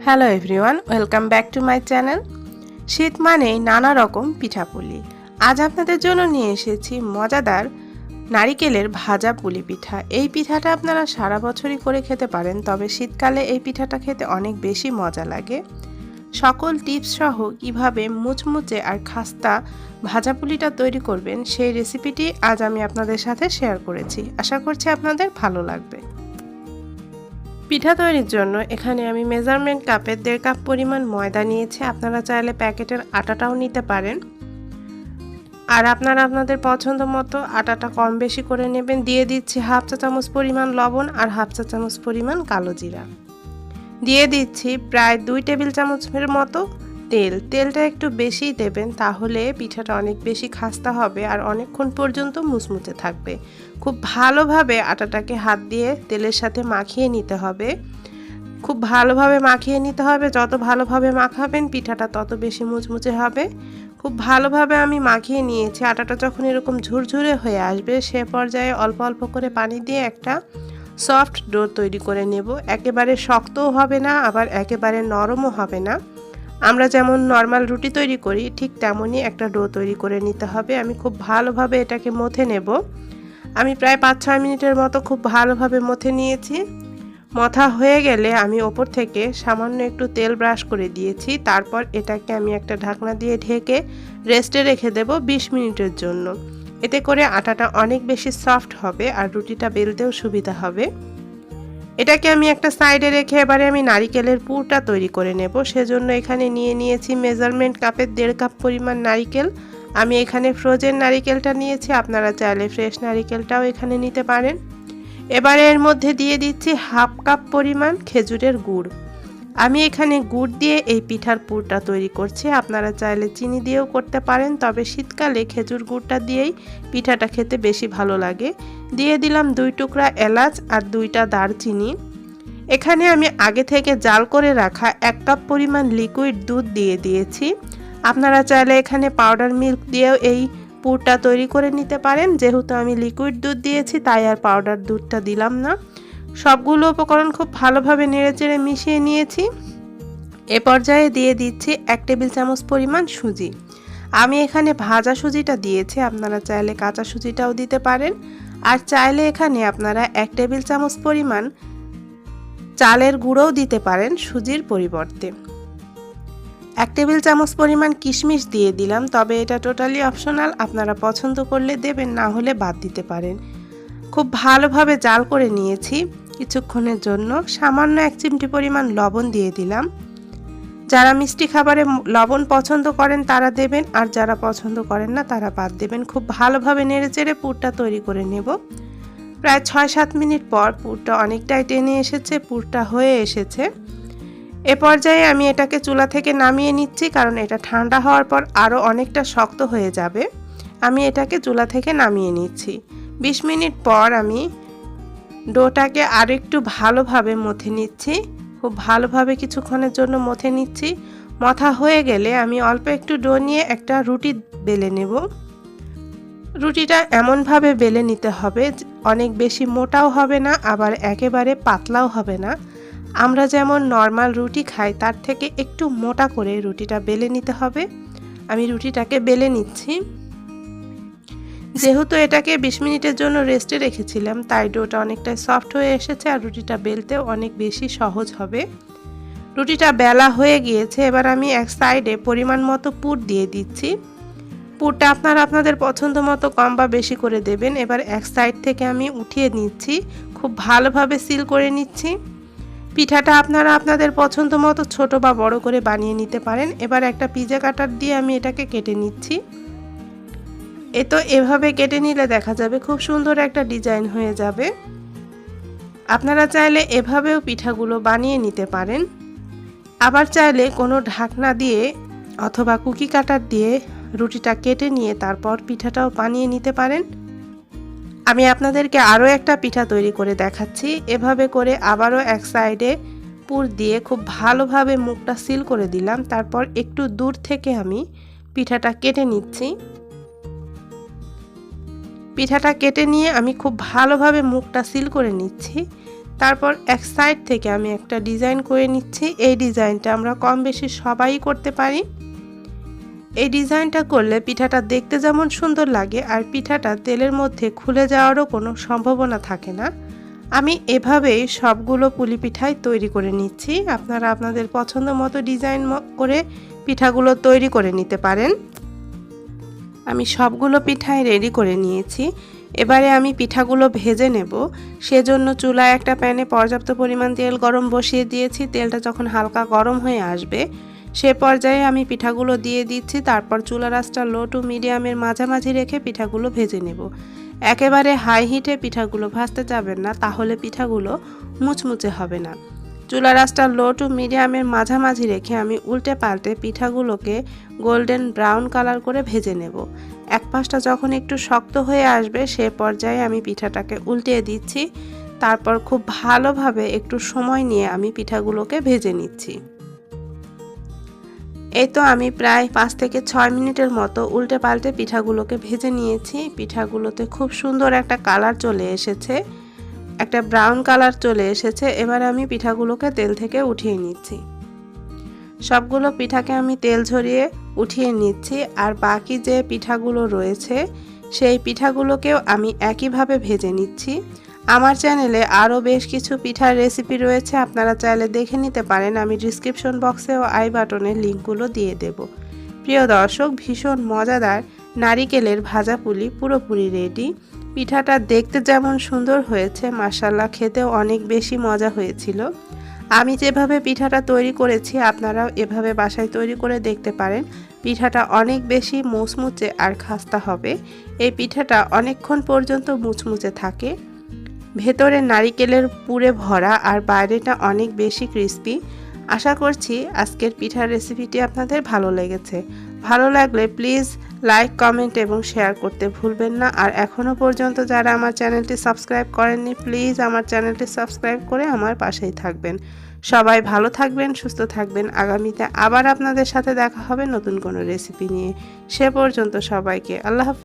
Hello everyone, welcome back to my channel. শীত মানেই নানা রকম পিঠাপুলি। আজ আপনাদের জন্য নিয়ে এসেছি মজাদার নারিকেলের ভাজা পুলি পিঠা। এই পিঠাটা আপনারা সারা বছরই করে খেতে পারেন, তবে শীতকালে এই পিঠাটা খেতে অনেক বেশি মজা লাগে। সকল টিপস সহ কিভাবে মুচমুচে আর খাস্তা ভাজা পুলিটা তৈরি করবেন সেই রেসিপিটি আজ আমি আপনাদের সাথে শেয়ার করেছি। আশা করছি আপনাদের ভালো লাগবে। পিঠা তৈরির জন্য এখানে আমি মেজারমেন্ট কাপের 1.5 কাপ পরিমাণ ময়দা নিয়েছি। আপনারা চাইলে প্যাকেটের আটাটাও নিতে পারেন, আর আপনারা আপনাদের পছন্দ মতো আটাটা কম বেশি করে নেবেন। দিয়ে দিচ্ছি 1/2 চা চামচ পরিমাণ লবণ আর 1/2 চা চামচ পরিমাণ কালো জিরা। দিয়ে দিচ্ছি প্রায় 2 টেবিল চামচের মতো তেল। তেলটা একটু বেশিই দেবেন, তাহলে পিঠাটা অনেক বেশি খাস্তা হবে আর অনেকক্ষণ পর্যন্ত মুচমুচে থাকবে। খুব ভালোভাবে আটাটাকে হাত দিয়ে তেলের সাথে মাখিয়ে নিতে হবে। খুব ভালোভাবে মাখিয়ে নিতে হবে। যত ভালোভাবে মাখাবেন পিঠাটা তত বেশি মুচমুচে হবে। খুব ভালোভাবে আমি মাখিয়ে নিয়েছি। আটাটা যখন এরকম ঝুরঝুরে হয়ে আসবে সে পর্যায়ে অল্প অল্প করে পানি দিয়ে একটা সফট ডো তৈরি করে নেব। একেবারে শক্তও হবে না, আবার একেবারে নরমও হবে না। আমরা যেমন নর্মাল রুটি তৈরি করি ঠিক তেমনই একটা ডো তৈরি করে নিতে হবে। আমি খুব ভালোভাবে এটাকে মথে নেব। আমি প্রায় 5-6 মিনিটের মতো খুব ভালোভাবে মথে নিয়েছি। মথা হয়ে গেলে আমি ওপর থেকে সামান্য একটু তেল ব্রাশ করে দিয়েছি। তারপর এটাকে আমি একটা ঢাকনা দিয়ে ঢেকে রেস্টে রেখে দেব 20 মিনিটের জন্য। এতে করে আটাটা অনেক বেশি সফট হবে আর রুটিটা বেলতেও সুবিধা হবে। এটাকে আমি একটা সাইডে রেখে এবারে আমি নারিকেলের পুরটা তৈরি করে নেব। সেজন্য এখানে নিয়েছি মেজারমেন্ট কাপের 1.5 কাপ পরিমাণ নারিকেল। আমি এখানে ফ্রোজেন নারিকেলটা নিয়েছি, আপনারা চাইলে ফ্রেশ নারিকেলটাও এখানে নিতে পারেন। এবারে এর মধ্যে দিয়ে দিচ্ছি 1/2 কাপ পরিমাণ খেজুরের গুড়। আমি এখানে গুড় দিয়ে এই পিঠার পুরটা তৈরি করছি। আপনারা চাইলে চিনি দিয়েও করতে পারেন, তবে শীতকালে খেজুর গুড়টা দিয়েই পিঠাটা খেতে বেশি ভালো লাগে। দিয়ে দিলাম 2 টুকরা এলাচ আর 2টা দারচিনি। এখানে আমি আগে থেকে জাল করে রাখা 1 কাপ পরিমাণ লিকুইড দুধ দিয়ে দিয়েছি। আপনারা চাইলে এখানে পাউডার মিল্ক দিয়েও এই পুরটা তৈরি করে নিতে পারেন। যেহেতু আমি লিকুইড দুধ দিয়েছি তাই আর পাউডার দুধটা দিলাম না। সবগুলো উপকরণ খুব ভালোভাবে নেড়েচেড়ে মিশিয়ে নিয়েছি। এ পর্যায়ে দিয়ে দিচ্ছি 1 টেবিল চামচ পরিমাণ সুজি। আমি এখানে ভাজা সুজিটা দিয়েছি, আপনারা চাইলে কাঁচা সুজিটাও দিতে পারেন। আর চাইলে এখানে আপনারা 1 টেবিল চামচ পরিমাণ চালের গুঁড়োও দিতে পারেন সুজির পরিবর্তে। 1 টেবিল চামচ পরিমাণ কিশমিশ দিয়ে দিলাম, তবে এটা টোটালি অপশনাল, আপনারা পছন্দ করলে দেবেন, না হলে বাদ দিতে পারেন। খুব ভালোভাবে জাল করে নিয়েছি কিছুক্ষণের জন্য। সামান্য 1 চিমটি পরিমাণ লবণ দিয়ে দিলাম। যারা মিষ্টি খাবারে লবণ পছন্দ করেন তারা দেবেন, আর যারা পছন্দ করেন না তারা বাদ দেবেন। খুব ভালোভাবে নেড়েচেড়ে পুরটা তৈরি করে নেব। প্রায় 6-7 মিনিট পর পুরটা অনেকটাই টেনে এসেছে, পুরটা হয়ে এসেছে। এ পর্যায়ে আমি এটাকে চুলা থেকে নামিয়ে নিচ্ছি, কারণ এটা ঠান্ডা হওয়ার পর আরও অনেকটা শক্ত হয়ে যাবে। আমি এটাকে চুলা থেকে নামিয়ে নিচ্ছি। 20 মিনিট পর আমি ডোটাকে আরেকটু ভালোভাবে মথে নিচ্ছি। খুব ভালোভাবে কিছুক্ষণের জন্য মথে নিচ্ছি। মথা হয়ে গেলে আমি অল্প একটু ডো নিয়ে একটা রুটি বেলে নেব। রুটিটা এমনভাবে বেলে নিতে হবে অনেক বেশি মোটাও হবে না, আবার একেবারে পাতলাও হবে না। আমরা যেমন নর্মাল রুটি খাই তার থেকে একটু মোটা করে রুটিটা বেলে নিতে হবে। আমি রুটিটাকে বেলে নিচ্ছি। যেহেতু এটাকে 20 মিনিটের জন্য রেস্টে রেখেছিলাম তাই ডোটা অনেকটাই সফট হয়ে এসেছে আর রুটিটা বেলতেও অনেক বেশি সহজ হবে। রুটিটা বেলা হয়ে গিয়েছে। এবার আমি এক সাইডে পরিমাণ মতো পুর দিয়ে দিচ্ছি। পুরটা আপনারা আপনাদের পছন্দ মতো কম বা বেশি করে দেবেন। এবার এক সাইড থেকে আমি উঠিয়ে নিচ্ছি, খুব ভালোভাবে সিল করে নিচ্ছি। পিঠাটা আপনারা আপনাদের পছন্দ মতো ছোট বা বড় করে বানিয়ে নিতে পারেন। এবার একটা পিজা কাটার দিয়ে আমি এটাকে কেটে নিচ্ছি। তো এভাবে কেটে নিলে দেখা যাবে খুব সুন্দর একটা ডিজাইন হয়ে যাবে। আপনারা চাইলে এভাবেও পিঠাগুলো বানিয়ে নিতে পারেন। আবার চাইলে কোনো ঢাকনা দিয়ে অথবা কুকি কাটার দিয়ে রুটিটা কেটে নিয়ে তারপর পিঠাটাও বানিয়ে নিতে পারেন। আমি আপনাদেরকে আরও একটা পিঠা তৈরি করে দেখাচ্ছি। এভাবে করে আবারও এক সাইডে পুর দিয়ে খুব ভালোভাবে মুখটা সিল করে দিলাম। তারপর একটু দূর থেকে আমি পিঠাটা কেটে নিচ্ছি। পিঠাটা কেটে নিয়ে আমি খুব ভালোভাবে মুখটা সিল করে নিচ্ছি। তারপর এক সাইড থেকে আমি একটা ডিজাইন করে নিচ্ছি। এই ডিজাইনটা আমরা কম বেশি সবাই করতে পারি। এই ডিজাইনটা করলে পিঠাটা দেখতে যেমন সুন্দর লাগে আর পিঠাটা তেলের মধ্যে খুলে যাওয়ারও কোনো সম্ভাবনা থাকে না। আমি এভাবেই সবগুলো পুলি পিঠাই তৈরি করে নিচ্ছি। আপনারা আপনাদের পছন্দ মতো ডিজাইন করে পিঠাগুলো তৈরি করে নিতে পারেন। আমি সবগুলো পিঠাই রেডি করে নিয়েছি। এবারে আমি পিঠাগুলো ভেজে নেব। সেজন্য চুলায় একটা প্যানে পর্যাপ্ত পরিমাণ তেল গরম বসিয়ে দিয়েছি। তেলটা যখন হালকা গরম হয়ে আসবে সে পর্যায়ে আমি পিঠাগুলো দিয়ে দিচ্ছি। তারপর চুলার আঁচটা লো টু মিডিয়ামের মাঝামাঝি রেখে পিঠাগুলো ভেজে নেব। একেবারে হাই হিটে পিঠাগুলো ভাজতে যাবেন না, তাহলে পিঠাগুলো মুচমুচে হবে না। চুলার আঁচটা লো টু মিডিয়ামের মাঝামাঝি রেখে আমি উল্টে পাল্টে পিঠাগুলোকে গোল্ডেন ব্রাউন কালার করে ভেজে নেব। এক পাশটা যখন একটু শক্ত হয়ে আসবে সে পর্যায়ে আমি পিঠাটাকে উল্টিয়ে দিচ্ছি। তারপর খুব ভালোভাবে একটু সময় নিয়ে আমি পিঠাগুলোকে ভেজে নিচ্ছি। এই তো আমি প্রায় 5 থেকে 6 মিনিটের মতো উল্টে পাল্টে পিঠাগুলোকে ভেজে নিয়েছি। পিঠাগুলোতে খুব সুন্দর একটা কালার চলে এসেছে, একটা ব্রাউন কালার চলে এসেছে। এবার আমি পিঠাগুলোকে তেল থেকে উঠিয়ে নিচ্ছি। সবগুলো পিঠাকে আমি তেল ঝরিয়ে উঠিয়ে নিচ্ছি। আর বাকি যে পিঠাগুলো রয়েছে সেই পিঠাগুলোকেও আমি একইভাবে ভেজে নিচ্ছি। আমার চ্যানেলে আরও বেশ কিছু পিঠার রেসিপি রয়েছে, আপনারা চাইলে দেখে নিতে পারেন। আমি ডিসক্রিপশন বক্সে ও আই বাটনে লিঙ্কগুলো দিয়ে দেব। প্রিয় দর্শক, ভীষণ মজাদার নারিকেলের ভাজা পুলি পুরোপুরি রেডি। পিঠাটা দেখতে যেমন সুন্দর হয়েছে, মাশাআল্লাহ খেতেও অনেক বেশি মজা হয়েছিল। আমি যেভাবে পিঠাটা তৈরি করেছি আপনারাও এভাবে বাসায় তৈরি করে দেখতে পারেন। পিঠাটা অনেক বেশি মুচমুচে আর খাস্তা হবে। এই পিঠাটা অনেকক্ষণ পর্যন্ত মুচমুচে থাকে, ভেতরে নারিকেলের পুরে ভরা আর বাইরেটা অনেক বেশি ক্রিস্পি। আশা করছি আজকের পিঠার রেসিপিটি আপনাদের ভালো লেগেছে। ভালো লাগলে প্লিজ লাইক, কমেন্ট এবং শেয়ার করতে ভুলবেন না। আর এখনও পর্যন্ত যারা আমার চ্যানেলটি সাবস্ক্রাইব করেননি প্লিজ আমার চ্যানেলটি সাবস্ক্রাইব করে আমার পাশেই থাকবেন। সবাই ভালো থাকবেন, সুস্থ থাকবেন। আগামীতে আবার আপনাদের সাথে দেখা হবে নতুন কোনো রেসিপি নিয়ে। সে পর্যন্ত সবাইকে আল্লাহ হাফেজ।